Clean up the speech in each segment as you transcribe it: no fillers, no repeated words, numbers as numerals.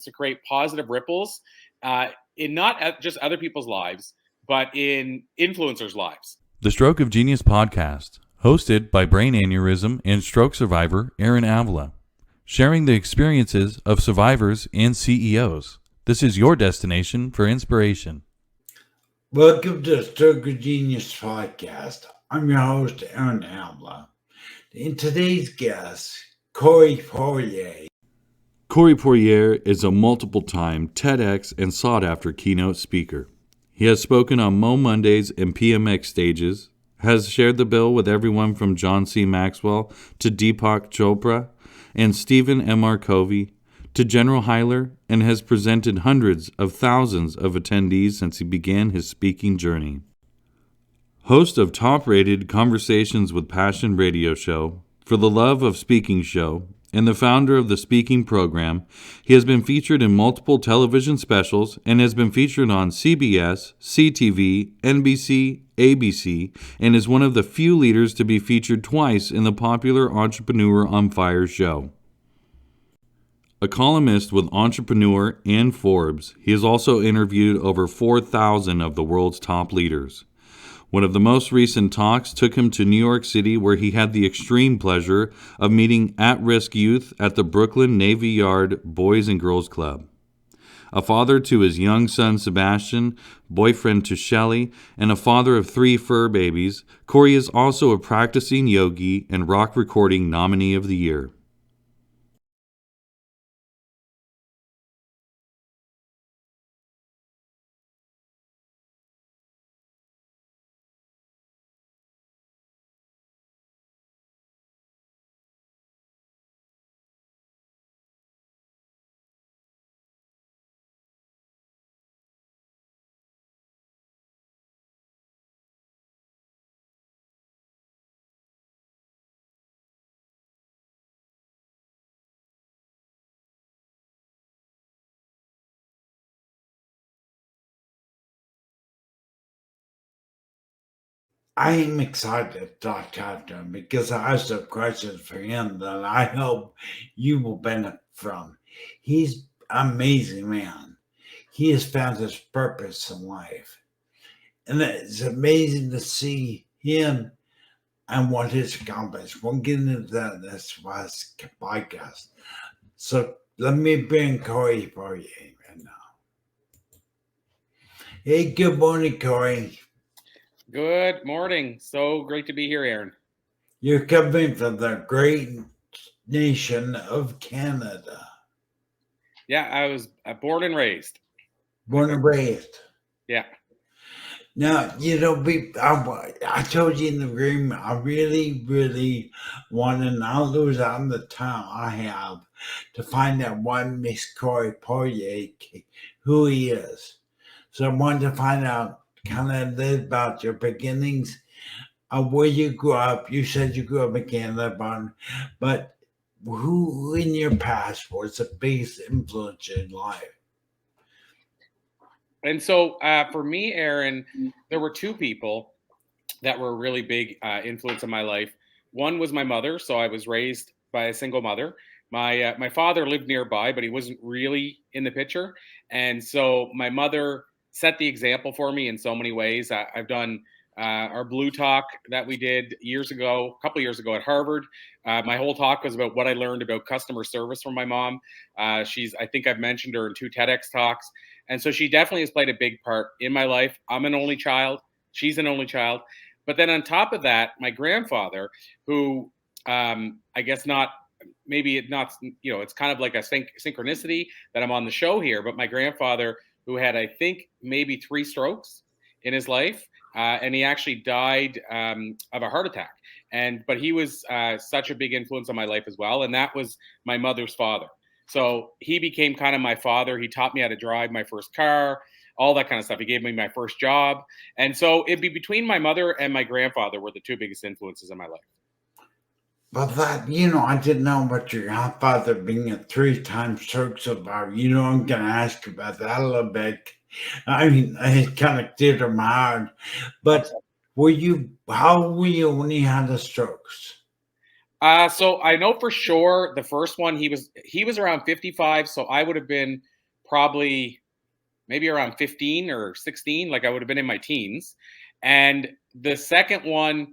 to create positive ripples in not just other people's lives, but in influencers' lives. The Stroke of Genius podcast, hosted by brain aneurysm and stroke survivor Aaron Avila, sharing the experiences of survivors and CEOs. This is your destination for inspiration. Welcome to the Stroke of Genius podcast. I'm your host, Aaron Avila. And today's guest, Corey Poirier. Corey Poirier is a multiple-time TEDx and sought-after keynote speaker. He has spoken on MoMondays and PMX stages, has shared the bill with everyone from John C. Maxwell to Deepak Chopra and Stephen MR Covey to General Hillier, and has presented hundreds of thousands of attendees since he began his speaking journey. Host of top-rated Conversations with Passion radio show, For the Love of Speaking show, and the founder of the Speaking program, he has been featured in multiple television specials and has been featured on CBS, CTV, NBC, ABC, and is one of the few leaders to be featured twice in the popular Entrepreneur on Fire show. A columnist with Entrepreneur and Forbes, he has also interviewed over 4,000 of the world's top leaders. One of the most recent talks took him to New York City, where he had the extreme pleasure of meeting at-risk youth at the Brooklyn Navy Yard Boys and Girls Club. A father to his young son Sebastian, boyfriend to Shelley, and a father of 3 fur babies, Corey is also a practicing yogi and rock recording nominee of the year. I am excited to talk to him because I have some questions for him that I hope you will benefit from. He's an amazing man. He has found his purpose in life. And it's amazing to see him and what he's accomplished. We'll get into that in this last podcast. So let me bring Corey Poirier right now. Hey, good morning, Corey. Good morning. So great to be here, Aaron. You're coming from the great nation of Canada. Yeah, I was born and raised. Born and raised. Yeah. Now, I told you in the agreement, I really want to not lose out on the time I have to find out what makes Corey Poirier, who he is. So I wanted to find out kind of a little about your beginnings, where you grew up. You said you grew up in Canada, but who in your past was the biggest influence in life? And so for me, Aaron, there were 2 people that were a really big influence in my life. One was my mother. So I was raised by a single mother. My father lived nearby, but he wasn't really in the picture. And so my mother set the example for me in so many ways. I've done our Blue Talk that we did a couple years ago at Harvard. My whole talk was about what I learned about customer service from my mom. I think I've mentioned her in 2 TEDx talks. And so she definitely has played a big part in my life. I'm an only child. She's an only child. But then on top of that, my grandfather, who I guess it's kind of like a synchronicity that I'm on the show here. But my grandfather, who had, I think, maybe 3 strokes in his life, and he actually died of a heart attack. But he was such a big influence on my life as well. And that was my mother's father. So he became kind of my father. He taught me how to drive my first car, all that kind of stuff. He gave me my first job. And so it'd be between my mother and my grandfather were the 2 biggest influences in my life. But that, I didn't know about your grandfather being a 3-time stroke survivor. I'm going to ask you about that a little bit. I mean, it kind of cleared my heart. But how old were you when he had the strokes? So I know for sure the first one, he was around 55. So I would have been probably maybe around 15 or 16, like I would have been in my teens. And the second one,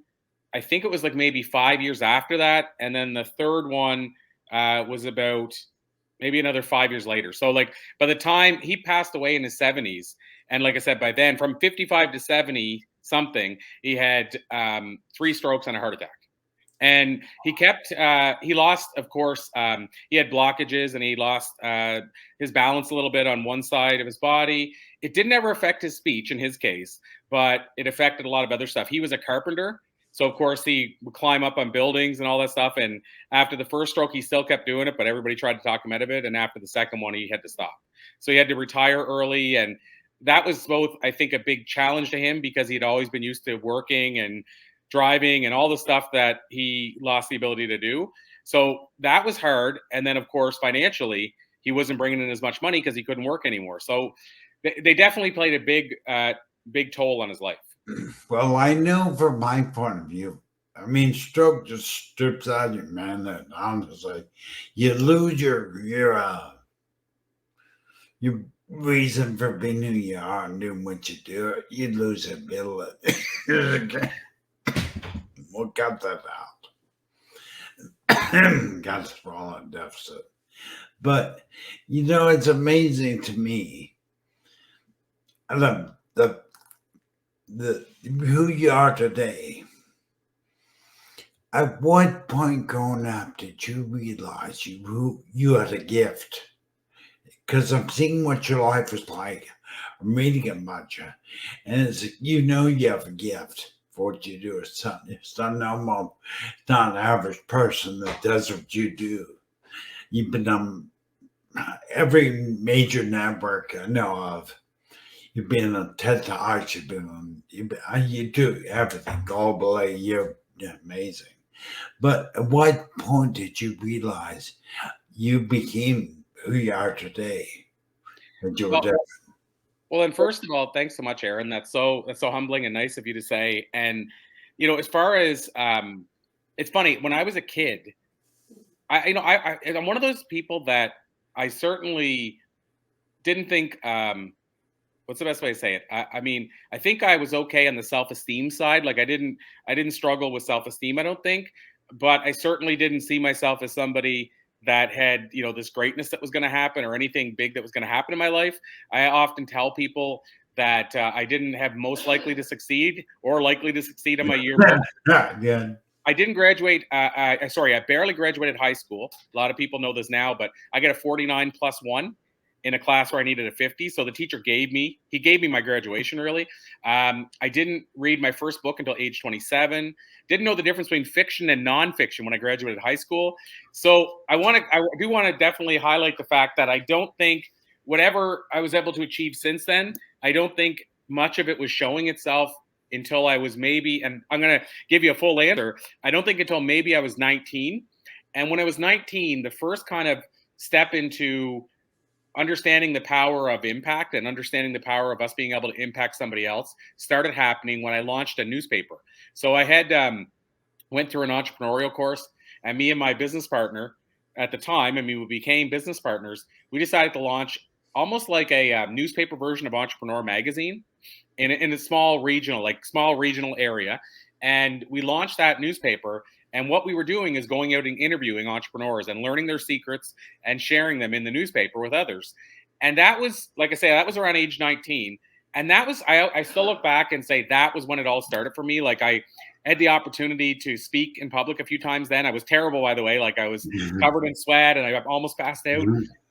I think it was like maybe 5 years after that. And then the third one was about maybe another 5 years later. So like by the time he passed away in his 70s, and like I said, by then from 55 to 70 something, he had 3 strokes and a heart attack. And he lost, of course, he had blockages and he lost his balance a little bit on one side of his body. It didn't ever affect his speech in his case, but it affected a lot of other stuff. He was a carpenter. So, of course, he would climb up on buildings and all that stuff. And after the first stroke, he still kept doing it, but everybody tried to talk him out of it. And after the second one, he had to stop. So he had to retire early. And that was both, I think, a big challenge to him because he'd always been used to working and driving and all the stuff that he lost the ability to do. So that was hard. And then, of course, financially, he wasn't bringing in as much money because he couldn't work anymore. So they definitely played a big toll on his life. Well, I know from my point of view, I mean, stroke just strips out your manhood. Honestly, you lose your reason for being who you are and doing what you do. You lose the ability. We'll cut that out. Got to fall in deficit. But it's amazing to me. The who you are today. At what point growing up did you realize you had a gift? Because I'm seeing what your life was like. I'm reading about you, and it's you have a gift for what you do. It's not normal. It's not an average person that does what you do. You've been on every major network I know of. You've been on TEDx. You do everything globally. You're amazing. But at what point did you realize you became who you are today? Well, and first of all, thanks so much, Aaron. That's so humbling and nice of you to say. And as far as it's funny, when I was a kid, I'm one of those people that I certainly didn't think. What's the best way to say it? I mean, I think I was okay on the self-esteem side. Like I didn't struggle with self-esteem, I don't think, but I certainly didn't see myself as somebody that had, this greatness that was going to happen or anything big that was going to happen in my life. I often tell people that I didn't have most likely to succeed or likely to succeed in my yearbook. Yeah. I didn't graduate. I barely graduated high school. A lot of people know this now, but I got a 49+1 in a class where I needed a 50. So the teacher gave me my graduation really. I didn't read my first book until age 27. Didn't know the difference between fiction and nonfiction when I graduated high school. So I do want to definitely highlight the fact that I don't think whatever I was able to achieve since then, I don't think much of it was showing itself until I was maybe, and I'm going to give you a full answer. I don't think until maybe I was 19. And when I was 19, the first kind of step into understanding the power of impact and understanding the power of us being able to impact somebody else started happening when I launched a newspaper. So I had went through an entrepreneurial course, and me and my business partner at the time, we became business partners. We decided to launch almost like a newspaper version of Entrepreneur magazine in a small regional area. And we launched that newspaper. And what we were doing is going out and interviewing entrepreneurs and learning their secrets and sharing them in the newspaper with others. And that was, like I say, that was around age 19. And that was, I still look back and say that was when it all started for me. Like I had the opportunity to speak in public a few times then. I was terrible, by the way. Like I was covered in sweat and I almost passed out.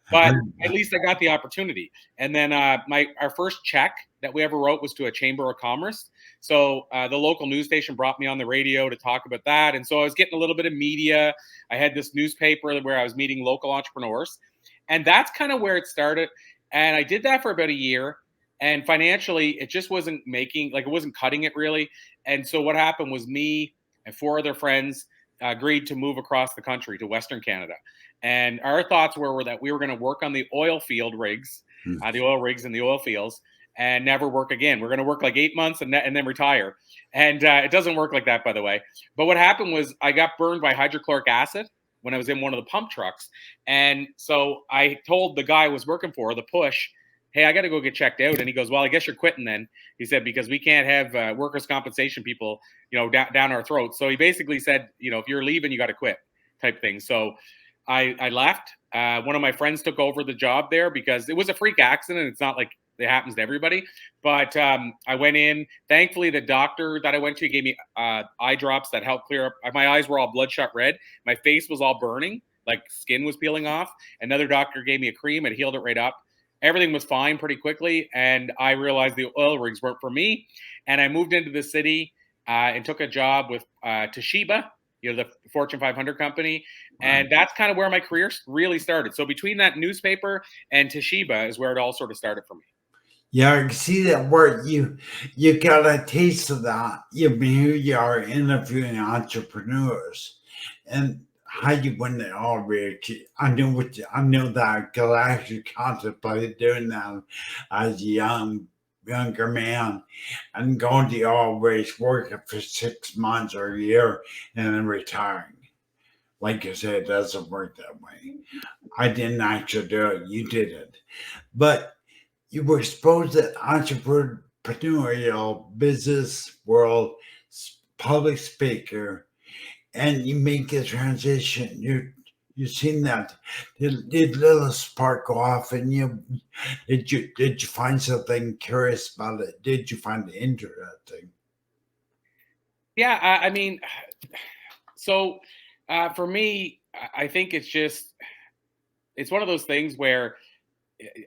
But at least I got the opportunity. And then our first check that we ever wrote was to a Chamber of Commerce. So the local news station brought me on the radio to talk about that. And so I was getting a little bit of media. I had this newspaper where I was meeting local entrepreneurs. And that's kind of where it started. And I did that for about a year. And financially, it just wasn't it wasn't cutting it really. And so what happened was me and 4 other friends agreed to move across the country to Western Canada. And our thoughts were that we were going to work on the oil field rigs, the oil rigs in the oil fields, and never work again. We're going to work like 8 months and then retire. And it doesn't work like that, by the way. But what happened was I got burned by hydrochloric acid when I was in one of the pump trucks. And so I told the guy I was working for, the push, hey, I got to go get checked out. And he goes, well, I guess you're quitting then. He said, because we can't have workers' compensation people, down our throats. So he basically said, if you're leaving, you got to quit type thing. So I left. One of my friends took over the job there because it was a freak accident. It's not like it happens to everybody. But I went in. Thankfully, the doctor that I went to gave me eye drops that helped clear up. My eyes were all bloodshot red. My face was all burning, like skin was peeling off. Another doctor gave me a cream and healed it right up. Everything was fine pretty quickly. And I realized the oil rigs weren't for me. And I moved into the city and took a job with Toshiba, the Fortune 500 company. And that's kind of where my career really started. So between that newspaper and Toshiba is where it all sort of started for me. Yeah, I can see that where you got a taste of that. Here you are interviewing entrepreneurs, and how you win it all, Rich. I know that because I actually contemplated doing that as a younger man, and going to always working for 6 months or a year and then retiring. Like you said, it doesn't work that way. I didn't actually do it. You did it, but you were exposed to entrepreneurial business world, public speaker, and you make a transition. You've seen that. Did little spark go off, and did you find something curious about it? Did you find it interesting? Yeah, I mean, so for me, I think it's one of those things where.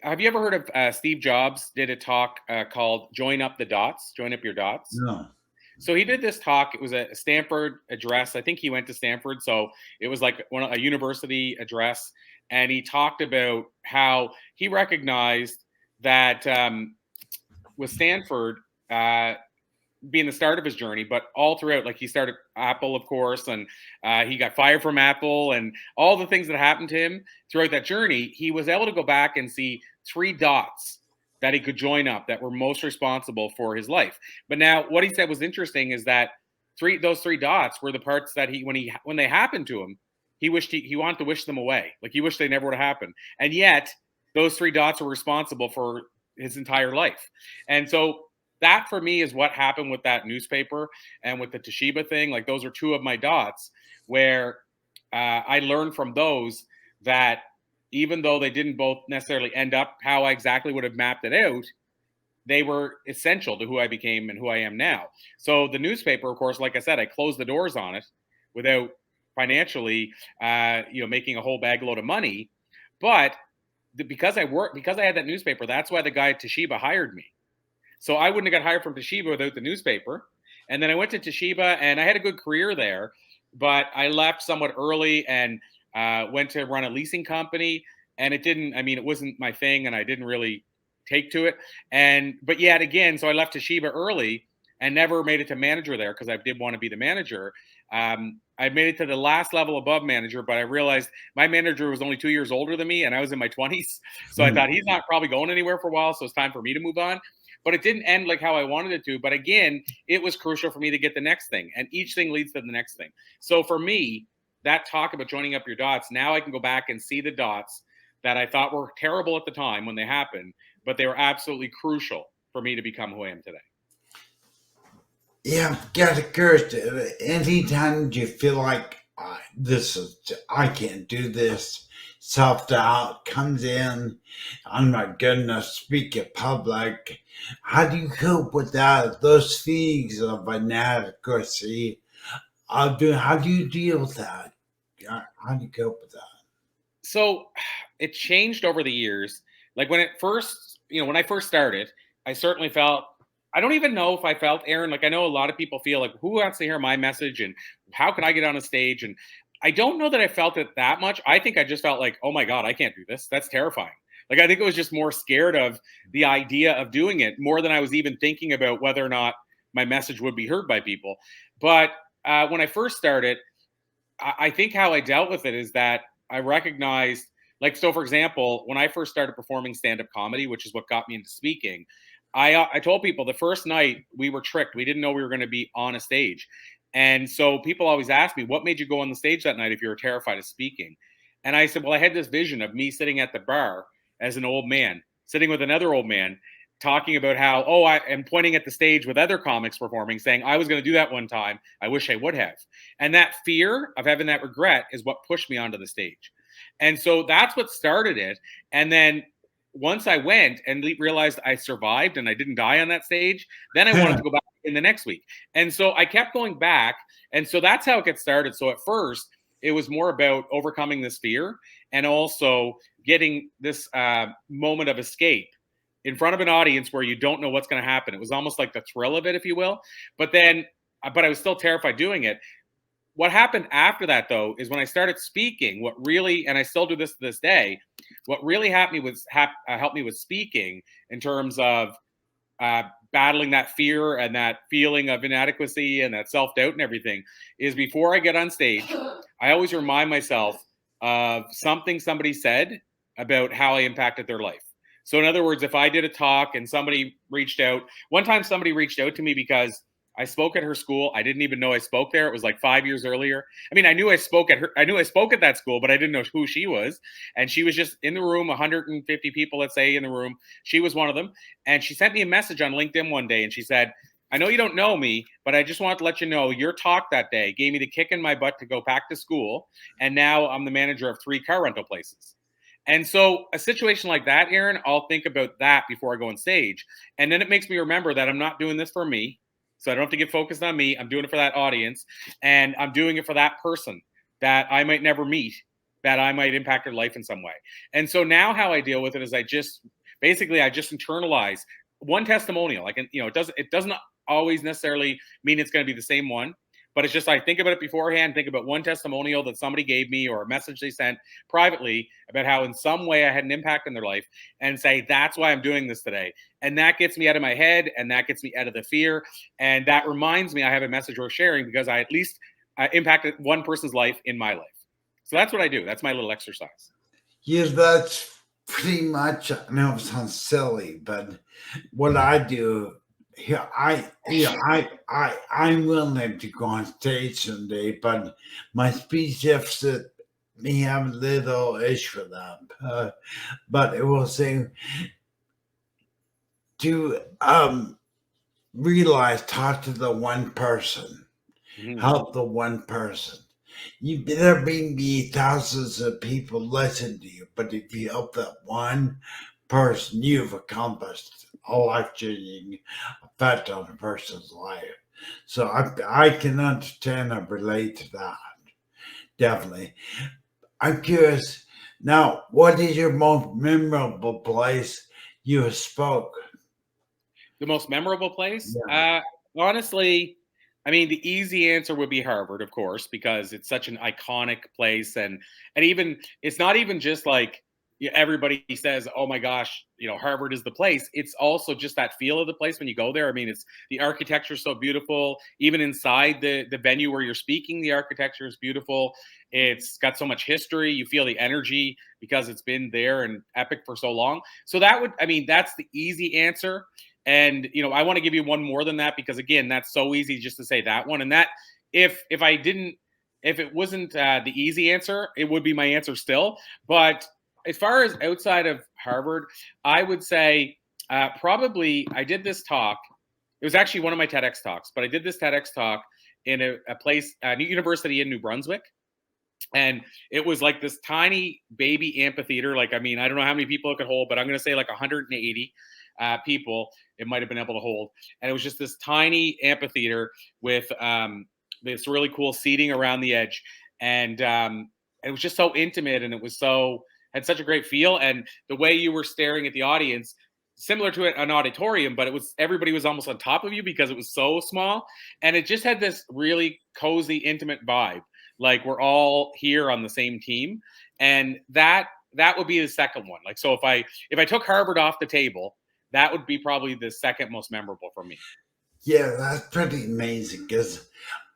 Have you ever heard of Steve Jobs did a talk called Join Up Your Dots? No. So he did this talk. It was a Stanford address. I think he went to Stanford. So it was like a university address. And he talked about how he recognized that with Stanford, being the start of his journey, but all throughout, like he started Apple, of course, and he got fired from Apple, and all the things that happened to him throughout that journey, he was able to go back and see 3 dots that he could join up that were most responsible for his life. But now what he said was interesting is that those 3 dots were the parts that when they happened to him, he wanted to wish them away. Like he wished they never would have happened. And yet those 3 dots were responsible for his entire life. And so that for me is what happened with that newspaper and with the Toshiba thing. Like those are 2 of my dots where I learned from those that even though they didn't both necessarily end up how I exactly would have mapped it out, they were essential to who I became and who I am now. So the newspaper, of course, like I said, I closed the doors on it without financially, making a whole bag load of money. But because I had that newspaper, that's why the guy at Toshiba hired me. So I wouldn't have got hired from Toshiba without the newspaper. And then I went to Toshiba and I had a good career there, but I left somewhat early and went to run a leasing company. And it wasn't my thing and I didn't really take to it. But yet again, so I left Toshiba early and never made it to manager there because I did want to be the manager. I made it to the last level above manager, but I realized my manager was only 2 years older than me and I was in my 20s. So I thought he's not probably going anywhere for a while. So it's time for me to move on. But it didn't end like how I wanted it to. But again, it was crucial for me to get the next thing. And each thing leads to the next thing. So for me, that talk about joining up your dots, now I can go back and see the dots that I thought were terrible at the time when they happened, but they were absolutely crucial for me to become who I am today. Yeah, got a curse. Anytime you feel like I can't do this, self-doubt comes in. I'm not good enough to speak in public. How do you cope with that? Those feelings of inadequacy. How do you deal with that? How do you cope with that? So it changed over the years. Like when I first started, I certainly felt, I don't even know if I felt, Aaron, like I know a lot of people feel like, who wants to hear my message and how can I get on a stage? And I don't know that I felt it that much. I think I just felt like, oh my God, I can't do this. That's terrifying. Like, I think it was just more scared of the idea of doing it more than I was even thinking about whether or not my message would be heard by people. But when I first started, I think how I dealt with it is that I recognized, like, so for example, when I first started performing stand-up comedy, which is what got me into speaking, I told people the first night we were tricked. We didn't know we were going to be on a stage. And so people always ask me, what made you go on the stage that night if you were terrified of speaking? And I said, well, I had this vision of me sitting at the bar as an old man, sitting with another old man, talking about how, oh, I am pointing at the stage with other comics performing, saying, I was going to do that one time. I wish I would have. And that fear of having that regret is what pushed me onto the stage. And so that's what started it. And then once I went and realized I survived and I didn't die on that stage, then I wanted to go back in the next week. And so I kept going back. And so that's how it gets started. So at first, it was more about overcoming this fear and also getting this moment of escape in front of an audience where you don't know what's going to happen. It was almost like the thrill of it, if you will. But I was still terrified doing it. What happened after that, though, is when I started speaking, what really, and I still do this to this day, what really helped me with speaking in terms of battling that fear and that feeling of inadequacy and that self-doubt and everything is before I get on stage, I always remind myself of something somebody said about how I impacted their life. So in other words, if I did a talk and somebody reached out, one time somebody reached out to me because I spoke at her school. I didn't even know I spoke there. It was like 5 years earlier. I mean, I knew I spoke at that school, but I didn't know who she was. And she was just in the room, 150 people, let's say, in the room. She was one of them. And she sent me a message on LinkedIn one day and she said, I know you don't know me, but I just want to let you know your talk that day gave me the kick in my butt to go back to school. And now I'm the manager of 3 car rental places. And so a situation like that, Aaron, I'll think about that before I go on stage. And then it makes me remember that I'm not doing this for me. So I don't have to get focused on me. I'm doing it for that audience. And I'm doing it for that person that I might never meet, that I might impact their life in some way. And so now how I deal with it is I just internalize one testimonial. It doesn't always necessarily mean it's going to be the same one. But it's just I think about it beforehand, think about one testimonial that somebody gave me or a message they sent privately about how in some way I had an impact in their life and say, that's why I'm doing this today. And that gets me out of my head and that gets me out of the fear. And that reminds me I have a message worth sharing because I at least impacted one person's life in my life. So that's what I do. That's my little exercise. Yeah, that's pretty much, I know it sounds silly, but what I do, I'm willing to go on stage someday, but my speech deficit may have a little issue with that. But it will say to realize, talk to the one person, help the one person. There may be thousands of people listen to you, but if you help that one person, you've accomplished a life-changing effect on a person's life. So I can understand and relate to that. Definitely. I'm curious now, what is your most memorable place you have spoke? The most memorable place? Yeah. Honestly, I mean, the easy answer would be Harvard, of course, because it's such an iconic place, and even it's not even just like everybody says, "Oh my gosh, Harvard is the place." It's also just that feel of the place when you go there. I mean, it's the architecture is so beautiful. Even inside the venue where you're speaking, the architecture is beautiful. It's got so much history. You feel the energy because it's been there and epic for so long. So that's the easy answer. And I want to give you one more than that because again, that's so easy just to say that one. And that if it wasn't the easy answer, it would be my answer still. But as far as outside of Harvard, I would say probably I did this talk. It was actually one of my TEDx talks, but I did this TEDx talk in a place, a university in New Brunswick. And it was like this tiny baby amphitheater. I don't know how many people it could hold, but I'm going to say like 180 people it might have been able to hold. And it was just this tiny amphitheater with this really cool seating around the edge. And it was just so intimate and had such a great feel. And the way you were staring at the audience, similar to an auditorium, but everybody was almost on top of you because it was so small. And it just had this really cozy, intimate vibe. Like we're all here on the same team. And that would be the second one. So if I took Harvard off the table, that would be probably the second most memorable for me. Yeah, that's pretty amazing because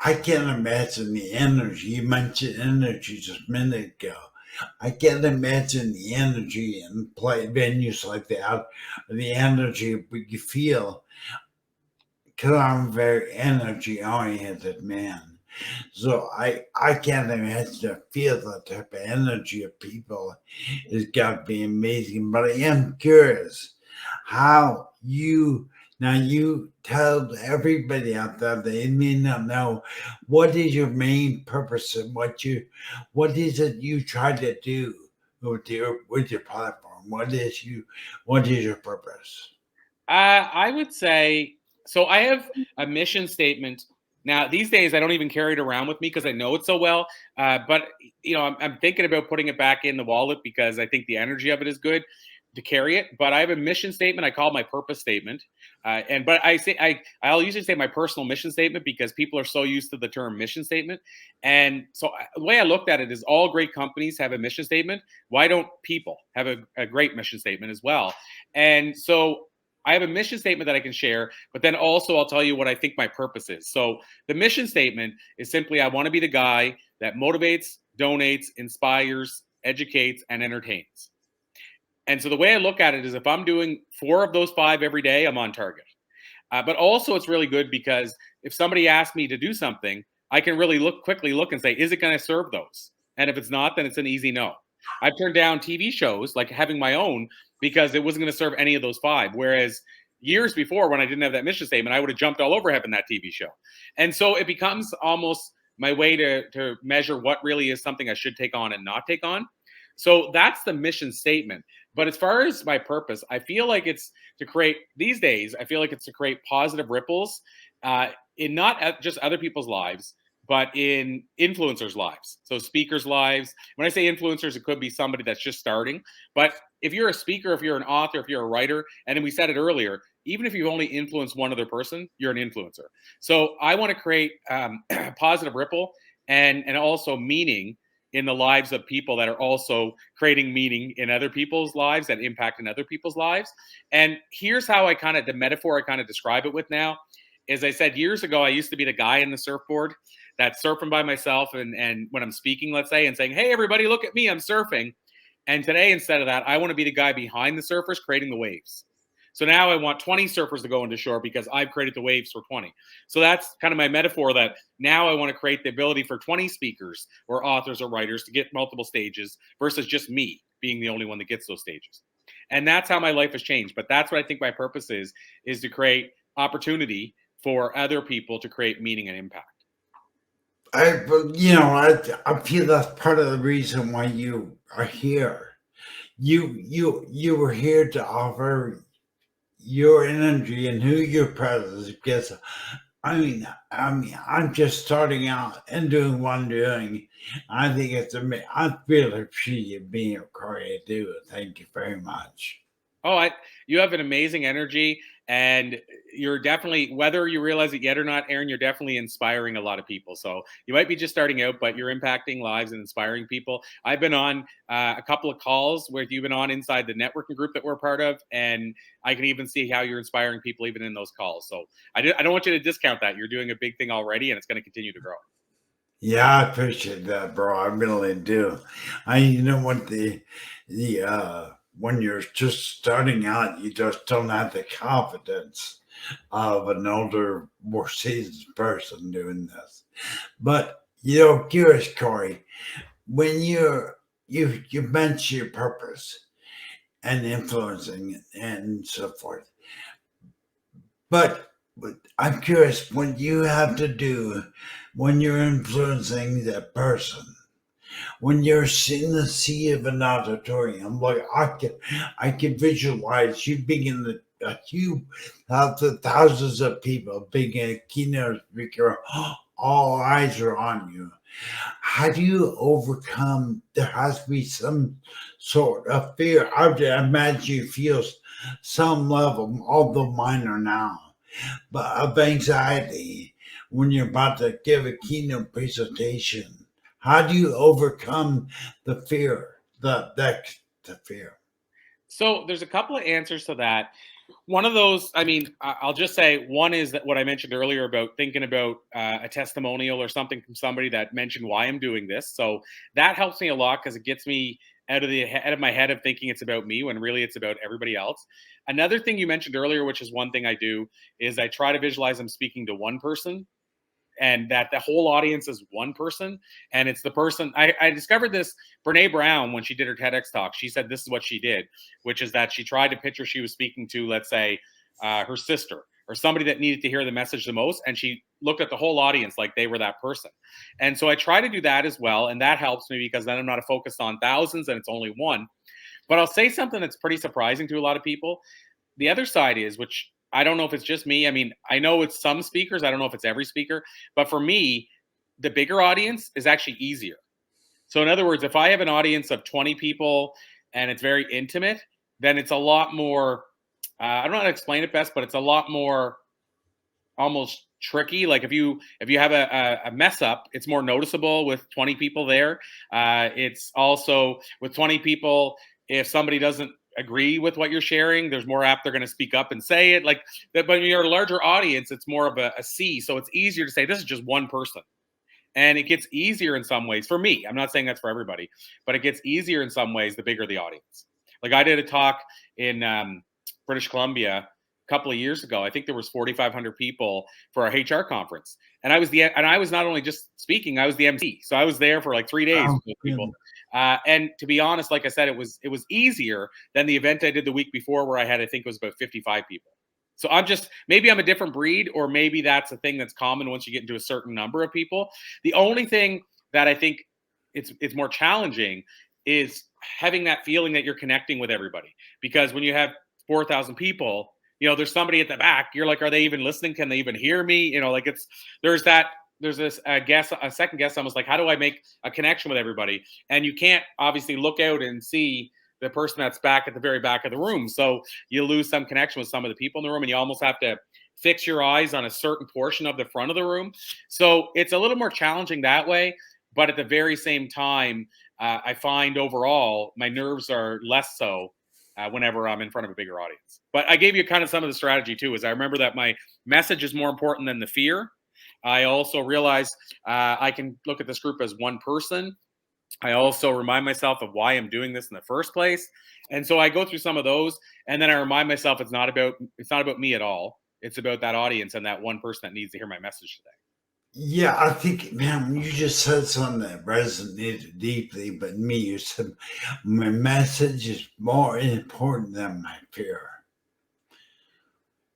I can't imagine the energy. You mentioned energy just a minute ago. I can't imagine the energy in play venues like that, the energy you feel. Because I'm a very energy oriented man. So I can't imagine to feel that type of energy of people. It's got to be amazing. But I am curious how you tell everybody out there they may not know what is your main purpose and what is it you try to do with your platform. What is your purpose? I would say so. I have a mission statement. Now, these days, I don't even carry it around with me because I know it so well. But I'm thinking about putting it back in the wallet because I think the energy of it is good to carry it. But I have a mission statement. I call it my purpose statement. But I'll usually say my personal mission statement because people are so used to the term mission statement. And so the way I looked at it is all great companies have a mission statement. Why don't people have a great mission statement as well? And so I have a mission statement that I can share, but then also I'll tell you what I think my purpose is. So the mission statement is simply I want to be the guy that motivates, donates, inspires, educates, and entertains. And so the way I look at it is if I'm doing 4 of those 5 every day, I'm on target. But also it's really good because if somebody asks me to do something, I can really quickly look and say, is it going to serve those? And if it's not, then it's an easy no. I've turned down TV shows like having my own because it wasn't going to serve any of those 5. Whereas years before, when I didn't have that mission statement, I would have jumped all over having that TV show. And so it becomes almost my way to measure what really is something I should take on and not take on. So that's the mission statement. But as far as my purpose, I feel like it's to create these days, I feel like it's to create positive ripples in not just other people's lives, but in influencers' lives. So speakers' lives. When I say influencers, it could be somebody that's just starting. But if you're a speaker, if you're an author, if you're a writer, and we said it earlier, even if you only influence one other person, you're an influencer. So I want to create positive ripple and also meaning in the lives of people that are also creating meaning in other people's lives and impact in other people's lives. And here's how the metaphor I kind of describe it with now. As I said years ago, I used to be the guy in the surfboard that's surfing by myself. And when I'm speaking, let's say, and saying, hey, everybody, look at me, I'm surfing. And today, instead of that, I want to be the guy behind the surfers creating the waves. So now I want 20 surfers to go into shore because I've created the waves for 20. So that's kind of my metaphor that now I want to create the ability for 20 speakers or authors or writers to get multiple stages versus just me being the only one that gets those stages. And that's how my life has changed. But that's what I think my purpose is to create opportunity for other people to create meaning and impact. I feel that's part of the reason why you are here. You were here to offer your energy and who your presence because I'm just starting out and doing what I'm doing. I think it's amazing. I really appreciate you being here, Corey. I do. Thank you very much. Oh, you have an amazing energy, and you're definitely, whether you realize it yet or not, Aaron, you're definitely inspiring a lot of people. So you might be just starting out, but you're impacting lives and inspiring people. I've been on a couple of calls where you've been on inside the networking group that we're part of, and I can even see how you're inspiring people even in those calls. So I don't want you to discount that. You're doing a big thing already, and it's going to continue to grow. Yeah, I appreciate that, bro. I really do. You know what when you're just starting out, you just don't have the confidence of an older, more seasoned person doing this. But curious, Corey, when you mention your purpose and influencing and so forth, but I'm curious what you have to do when you're influencing that person. When you're in the sea of an auditorium, like I can visualize you being in a huge, thousands of people, being a keynote speaker, all eyes are on you. How do you overcome? There has to be some sort of fear. I would imagine you feel some level, although minor now, but of anxiety when you're about to give a keynote presentation. How do you overcome the fear, the fear? So there's a couple of answers to that. One of those, I'll just say one is that what I mentioned earlier about thinking about a testimonial or something from somebody that mentioned why I'm doing this. So that helps me a lot because it gets me out of my head of thinking it's about me when really it's about everybody else. Another thing you mentioned earlier, which is one thing I do, is I try to visualize I'm speaking to one person. and that the whole audience is one person, and it's the person. I discovered this. Brene Brown, when she did her TEDx talk, she said this is what she did, which is that she tried to picture she was speaking to, let's say, her sister or somebody that needed to hear the message the most, and she looked at the whole audience like they were that person. And so I try to do that as well, and that helps me because then I'm not focused on thousands and it's only one. But I'll say something that's pretty surprising to a lot of people. The other side is, which I don't know if it's just me. I mean, I know it's some speakers. I don't know if it's every speaker. But for me, the bigger audience is actually easier. So in other words, if I have an audience of 20 people and it's very intimate, then it's a lot more, I don't know how to explain it best, but it's a lot more almost tricky. Like if you have a mess up, it's more noticeable with 20 people there. It's also with 20 people, if somebody doesn't agree with what you're sharing, there's more apt they're going to speak up and say it. Like, but when you're a larger audience, it's more of a C. So it's easier to say this is just one person. And it gets easier in some ways for me. I'm not saying that's for everybody, but it gets easier in some ways the bigger the audience. Like I did a talk in British Columbia a couple of years ago. I think there was 4,500 people for our HR conference, and I was not only just speaking, I was the MC. So I was there for like 3 days with people. And to be honest, like I said, it was easier than the event I did the week before, where I had, I think it was about 55 people. So maybe I'm a different breed, or maybe that's a thing that's common once you get into a certain number of people. The only thing that I think it's more challenging is having that feeling that you're connecting with everybody. Because when you have 4,000 people, there's somebody at the back. You're like, are they even listening? Can they even hear me? Like there's this a second guess, almost like, how do I make a connection with everybody? And you can't obviously look out and see the person that's back at the very back of the room. So you lose some connection with some of the people in the room, and you almost have to fix your eyes on a certain portion of the front of the room. So it's a little more challenging that way. But at the very same time, I find overall my nerves are less so whenever I'm in front of a bigger audience. But I gave you kind of some of the strategy too, is I remember that my message is more important than the fear. I also realize I can look at this group as one person. I also remind myself of why I'm doing this in the first place. And so I go through some of those, and then I remind myself it's not about me at all. It's about that audience and that one person that needs to hear my message today. Yeah, I think, man, you just said something that resonated deeply, but me, you said my message is more important than my fear.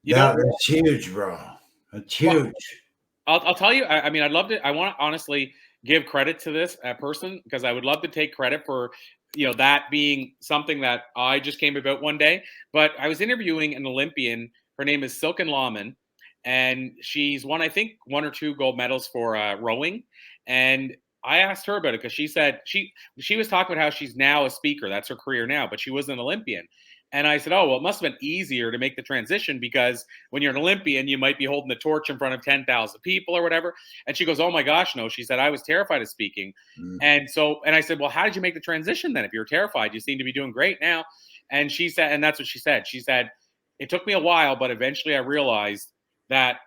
That's huge, bro. That's huge. Well, I'll tell you, I mean, I'd love to, I want to honestly give credit to this person, because I would love to take credit for, that being something that I just came about one day. But I was interviewing an Olympian. Her name is Silken Lawman, and she's won, I think, 1 or 2 gold medals for rowing. And I asked her about it because she said she was talking about how she's now a speaker. That's her career now, but she was an Olympian. And I said, oh, well, it must have been easier to make the transition, because when you're an Olympian, you might be holding the torch in front of 10,000 people or whatever. And she goes, oh my gosh, no. She said, I was terrified of speaking. And I said, well, how did you make the transition then? If you're terrified, you seem to be doing great now. And she said, and that's what she said. She said, it took me a while, but eventually I realized that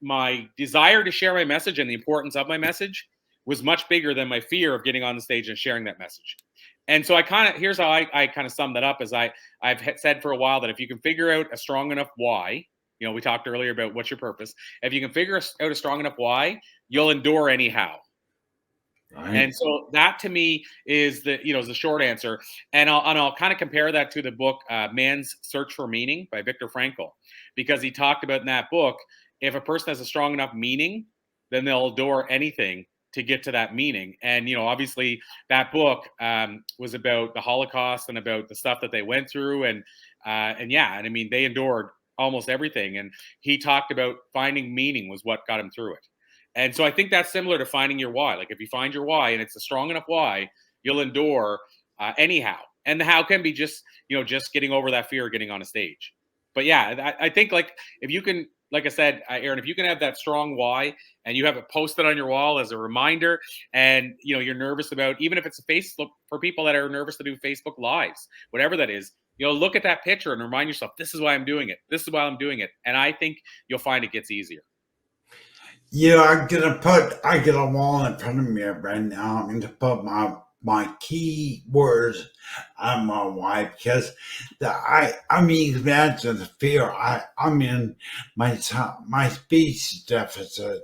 my desire to share my message and the importance of my message was much bigger than my fear of getting on the stage and sharing that message. And so here's how I kind of sum that up, is I've said for a while that if you can figure out a strong enough why, we talked earlier about what's your purpose. If you can figure out a strong enough why, you'll endure anyhow. Right. And so that to me is the short answer. And I'll kind of compare that to the book, Man's Search for Meaning by Viktor Frankl, because he talked about in that book, if a person has a strong enough meaning, then they'll endure anything to get to that meaning. And, obviously that book was about the Holocaust and about the stuff that they went through. And I mean, they endured almost everything. And he talked about finding meaning was what got him through it. And so I think that's similar to finding your why. Like if you find your why and it's a strong enough why, you'll endure anyhow. And the how can be just getting over that fear of getting on a stage. But yeah, I think like if you can, like I said, Aaron, if you can have that strong why and you have it posted on your wall as a reminder, and you're nervous about, even if it's a Facebook, for people that are nervous to do Facebook Lives, whatever that is, look at that picture and remind yourself, this is why I'm doing it. This is why I'm doing it. And I think you'll find it gets easier. I got a wall in front of me right now. I'm going to put my key words on my why, because I mean, imagine the fear. I'm in my speech deficit,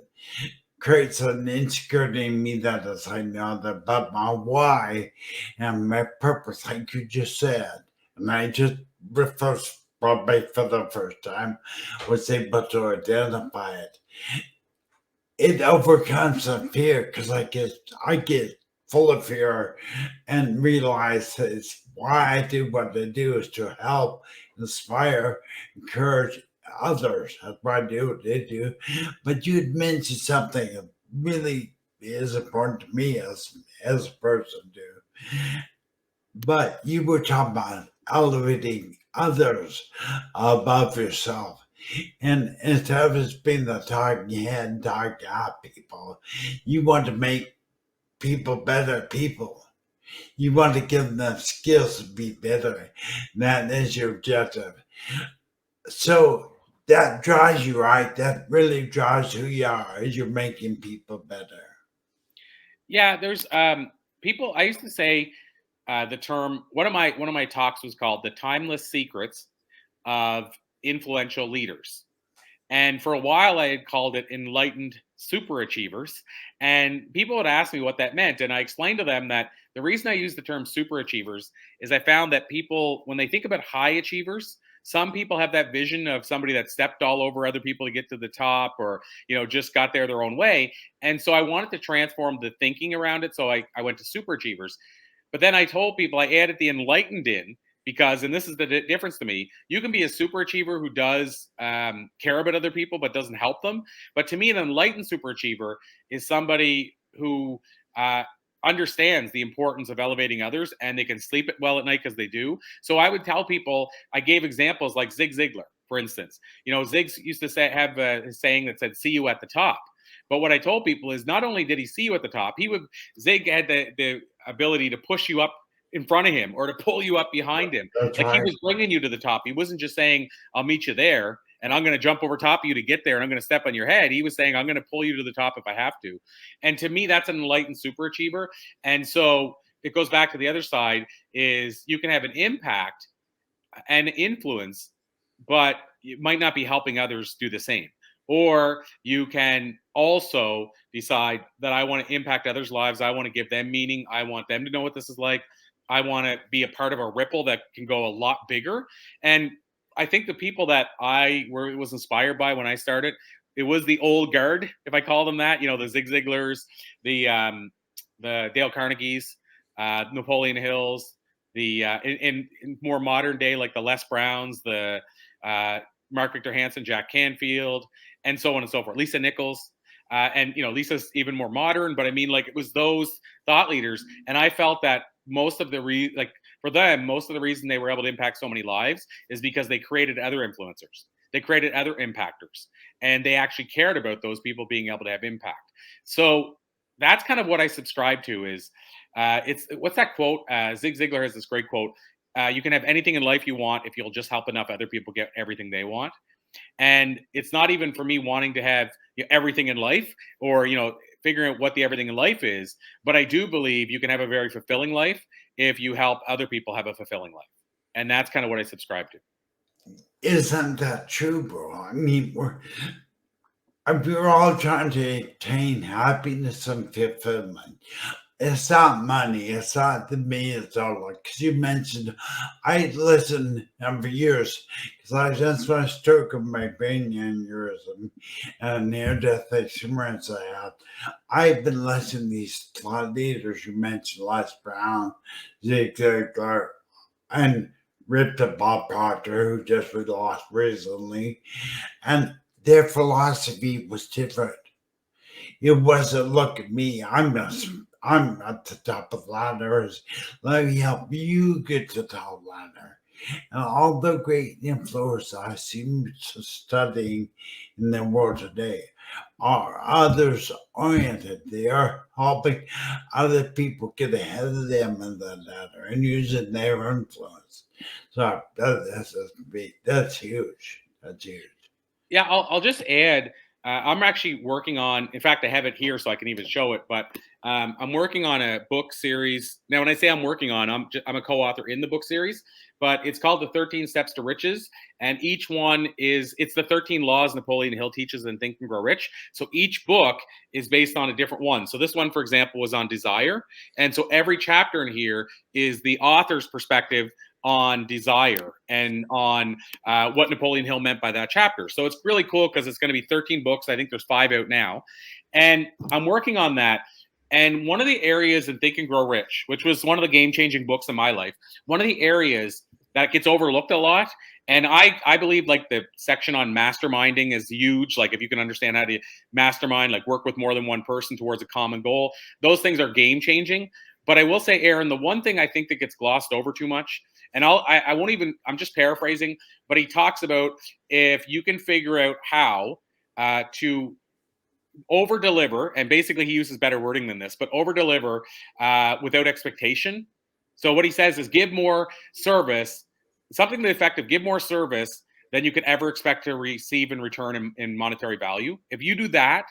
creates an insecurity in me that is like no other but my why and my purpose, like you just said. And I just refers probably for the first time was able to identify it. It overcomes the fear because I get full of fear and realize that it's why I do what I do is to help, inspire, encourage others. That's why I do what I do. But you had mentioned something that really is important to me as a person too. But you were talking about elevating others above yourself. And instead of just being the talking head and talking out people, you want to make people better people. You want to give them skills to be better. That is your objective. So that drives you, right? That really drives who you are as you're making people better. Yeah, there's people. I used to say the term. One of my talks was called "The Timeless Secrets of Influential Leaders." And for a while, I had called it enlightened superachievers. And people would ask me what that meant. And I explained to them that the reason I use the term superachievers is I found that people, when they think about high achievers, some people have that vision of somebody that stepped all over other people to get to the top or, just got there their own way. And so I wanted to transform the thinking around it. So I went to superachievers. But then I told people I added the enlightened in because, and this is the difference to me, you can be a super achiever who does care about other people but doesn't help them. But to me, an enlightened super achiever is somebody who understands the importance of elevating others and they can sleep well at night because they do. So I would tell people, I gave examples like Zig Ziglar, for instance. Zig used to have a saying that said, "See you at the top." But what I told people is not only did he see you at the top, Zig had the ability to push you up in front of him or to pull you up behind him. That's Like he right. was bringing you to the top. He wasn't just saying, "I'll meet you there and I'm going to jump over top of you to get there and I'm going to step on your head." He was saying, "I'm going to pull you to the top if I have to." And to me, that's an enlightened super achiever. And so it goes back to the other side is you can have an impact and influence, but you might not be helping others do the same. Or you can also decide that I want to impact others' lives. I want to give them meaning. I want them to know what this is like. I want to be a part of a ripple that can go a lot bigger. And I think the people that was inspired by when I started, it was the old guard, if I call them that. The Zig Ziglars, the Dale Carnegies, Napoleon Hills, the in more modern day, like the Les Browns, the Mark Victor Hansen, Jack Canfield, and so on and so forth. Lisa Nichols. And Lisa's even more modern, but I mean, like, it was those thought leaders, and I felt that most of the reason they were able to impact so many lives is because they created other influencers, they created other impactors, and they actually cared about those people being able to have impact. So that's kind of what I subscribe to. Is it's what's that quote? Zig Ziglar has this great quote. You can have anything in life you want if you'll just help enough other people get everything they want. And it's not even for me wanting to have everything in life or figuring out what the everything in life is, but I do believe you can have a very fulfilling life if you help other people have a fulfilling life. And that's kind of what I subscribe to. Isn't that true, bro? I mean, we're all trying to attain happiness and fulfillment. It's not money. It's not the millions dollar. Because you mentioned, I listened for years because I just went stroke of my brain aneurysm and near-death experience I had. I've been listening to these thought leaders you mentioned, Les Brown, Zig Ziglar, and Rip the Bob Proctor, who just we lost recently, and their philosophy was different. It wasn't look at me. I'm at the top of the ladder. Let me help you get to the top of the ladder. And all the great influencers I seem to studying in the world today are others oriented. They are helping other people get ahead of them in the ladder and using their influence. So that's huge. That's huge. Yeah, I'll just add. I'm actually working on. In fact, I have it here so I can even show it. But I'm working on a book series now. When I say I'm working on, I'm a co-author in the book series. but it's called The 13 Steps to Riches. And each one it's the 13 laws Napoleon Hill teaches in Think and Grow Rich. So each book is based on a different one. So this one, for example, was on desire. And so every chapter in here is the author's perspective on desire and on what Napoleon Hill meant by that chapter. So it's really cool because it's going to be 13 books. I think there's 5 out now. And I'm working on that. And one of the areas in Think and Grow Rich, which was one of the game-changing books in my life, one of the areas that gets overlooked a lot, and I believe like the section on masterminding is huge. Like if you can understand how to mastermind, like work with more than one person towards a common goal, those things are game-changing. But I will say, Aaron, the one thing I think that gets glossed over too much, and I won't even, I'm just paraphrasing, but he talks about if you can figure out how to over deliver, and basically he uses better wording than this, but over deliver without expectation. So what he says is give more service, something to the effect of give more service than you could ever expect to receive in return in monetary value. If you do that,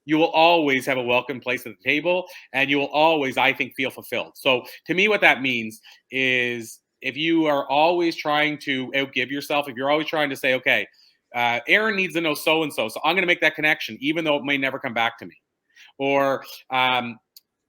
you will always have a welcome place at the table, and you will always, I think, feel fulfilled. So to me, what that means is if you are always trying to outgive yourself, if you're always trying to say, okay, Aaron needs to know so-and-so, so I'm going to make that connection, even though it may never come back to me. Or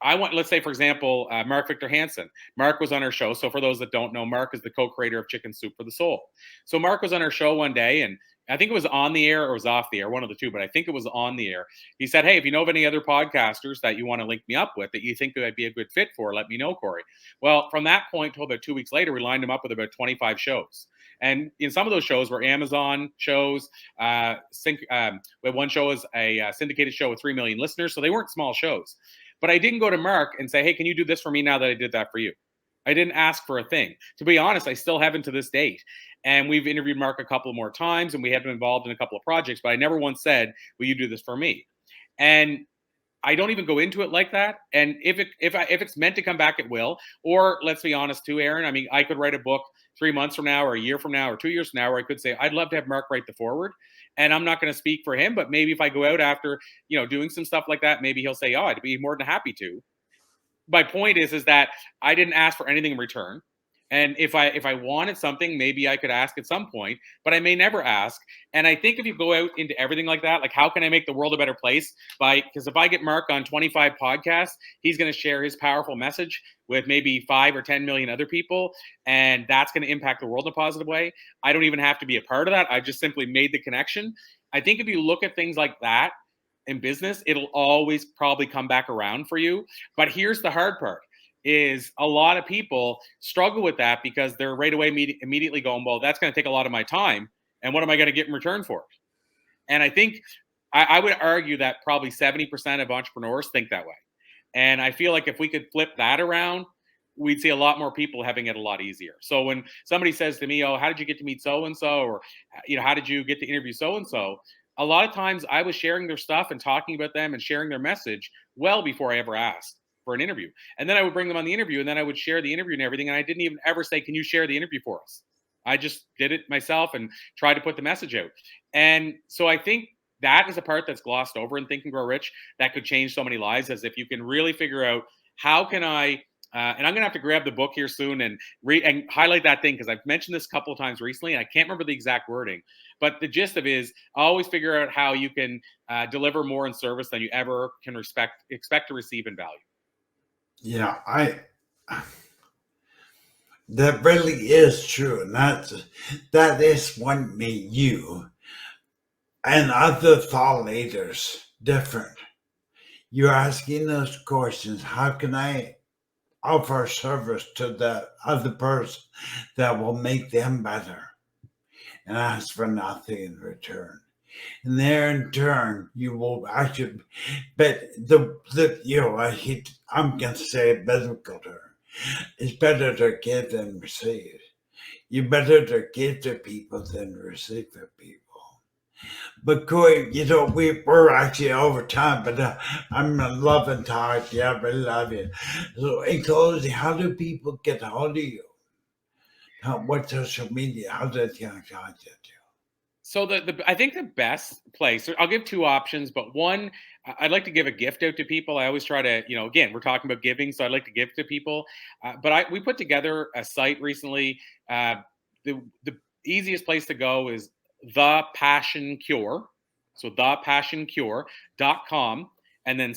let's say, for example, Mark Victor Hansen. Mark was on our show. So for those that don't know, Mark is the co-creator of Chicken Soup for the Soul. So Mark was on our show one day, and I think it was on the air or it was off the air, one of the two, but I think it was on the air. He said, hey, if you know of any other podcasters that you want to link me up with that you think I'd be a good fit for, let me know, Corey. Well, from that point till about 2 weeks later, we lined him up with about 25 shows. And in some of those shows were Amazon shows. One show was a syndicated show with 3 million listeners. So they weren't small shows. But I didn't go to Mark and say, hey, can you do this for me now that I did that for you? I didn't ask for a thing. To be honest, I still haven't to this date. And we've interviewed Mark a couple more times, and we have been involved in a couple of projects, but I never once said, will you do this for me? And I don't even go into it like that. And if it's meant to come back, it will. Or let's be honest too, Aaron. I mean, I could write a book 3 months from now or a year from now or 2 years from now where I could say, I'd love to have Mark write the foreword. And I'm not going to speak for him, but maybe if I go out after, doing some stuff like that, maybe he'll say, oh, I'd be more than happy to. My point is that I didn't ask for anything in return. And if I wanted something, maybe I could ask at some point, but I may never ask. And I think if you go out into everything like that, like how can I make the world a better place? Because if I get Mark on 25 podcasts, he's going to share his powerful message with maybe 5 or 10 million other people. And that's going to impact the world in a positive way. I don't even have to be a part of that. I just simply made the connection. I think if you look at things like that in business, it'll always probably come back around for you. But here's the hard part. Is a lot of people struggle with that because they're right away immediately going, well, that's going to take a lot of my time. And what am I going to get in return for it? And I think I would argue that probably 70% of entrepreneurs think that way. And I feel like if we could flip that around, we'd see a lot more people having it a lot easier. So when somebody says to me, oh, how did you get to meet so-and-so? Or, how did you get to interview so-and-so? A lot of times I was sharing their stuff and talking about them and sharing their message well before I ever asked for an interview. And then I would bring them on the interview, and then I would share the interview and everything. And I didn't even ever say, can you share the interview for us? I just did it myself and tried to put the message out. And so I think that is a part that's glossed over in Think and Grow Rich that could change so many lives, as if you can really figure out how can I, and I'm going to have to grab the book here soon and highlight that thing, because I've mentioned this a couple of times recently, and I can't remember the exact wording, but the gist of it is always figure out how you can deliver more in service than you ever can expect to receive in value. Yeah, that really is true. And that is what made you and other thought leaders different. You're asking those questions. How can I offer service to the other person that will make them better? And ask for nothing in return. And there in turn, you will actually, but I'm going to say a biblical term. It's better to give than receive. You better to give to people than receive from people. But Corey, we're actually over time, but I'm loving talking to you. I really love you. So in closing, how do people get a hold of you? What social media? How do they contact you? So I think the best place, I'll give two options, but one, I'd like to give a gift out to people. I always try to, again, we're talking about giving, so I'd like to give to people. But we put together a site recently. The easiest place to go is The Passion Cure. So thepassioncure.com and then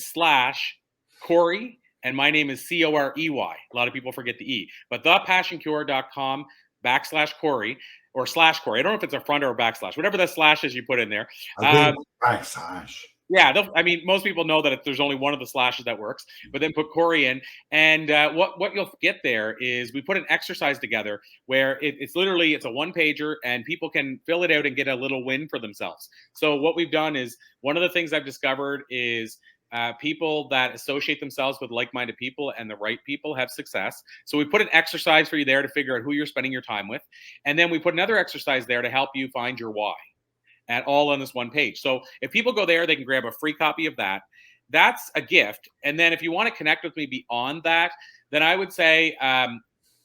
/ Corey. And my name is Corey. A lot of people forget the E, but thepassioncure.com / Corey. Or / Corey. I don't know if it's a front or a backslash, whatever the slash is you put in there. I think backslash. Yeah, I mean, most people know that there's only one of the slashes that works, but then put Corey in. And what you'll get there is we put an exercise together where it's literally, it's a one pager and people can fill it out and get a little win for themselves. So what we've done is, one of the things I've discovered is people that associate themselves with like-minded people and the right people have success. So we put an exercise for you there to figure out who you're spending your time with. And then we put another exercise there to help you find your why, at all on this one page. So if people go there, they can grab a free copy of that. That's a gift. And then if you want to connect with me beyond that, then I would say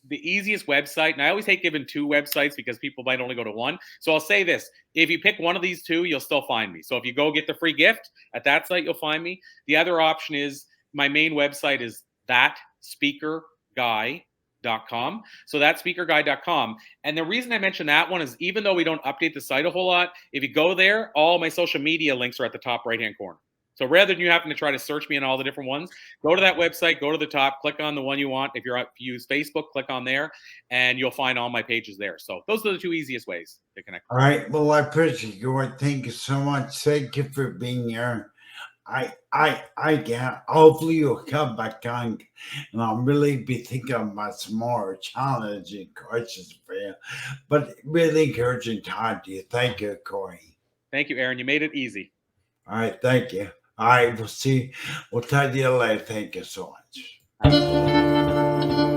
the easiest website, and I always hate giving two websites because people might only go to one. So I'll say this: if you pick one of these two, you'll still find me. So if you go get the free gift at that site, you'll find me. The other option is my main website is thatspeakerguy.com. So thatspeakerguy.com. And the reason I mention that one is, even though we don't update the site a whole lot, if you go there, all my social media links are at the top right-hand corner. So rather than you having to try to search me in all the different ones, go to that website, go to the top, click on the one you want. If you use Facebook, click on there, and you'll find all my pages there. So those are the two easiest ways to connect. All right. Well, I appreciate you. Thank you so much. Thank you for being here. Hopefully you'll come back on, and I'll really be thinking about some more challenging questions for you, but really encouraging time to you. Thank you, Corey. Thank you, Aaron. You made it easy. All right. Thank you. All right. We'll talk to you later. Thank you so much. Absolutely.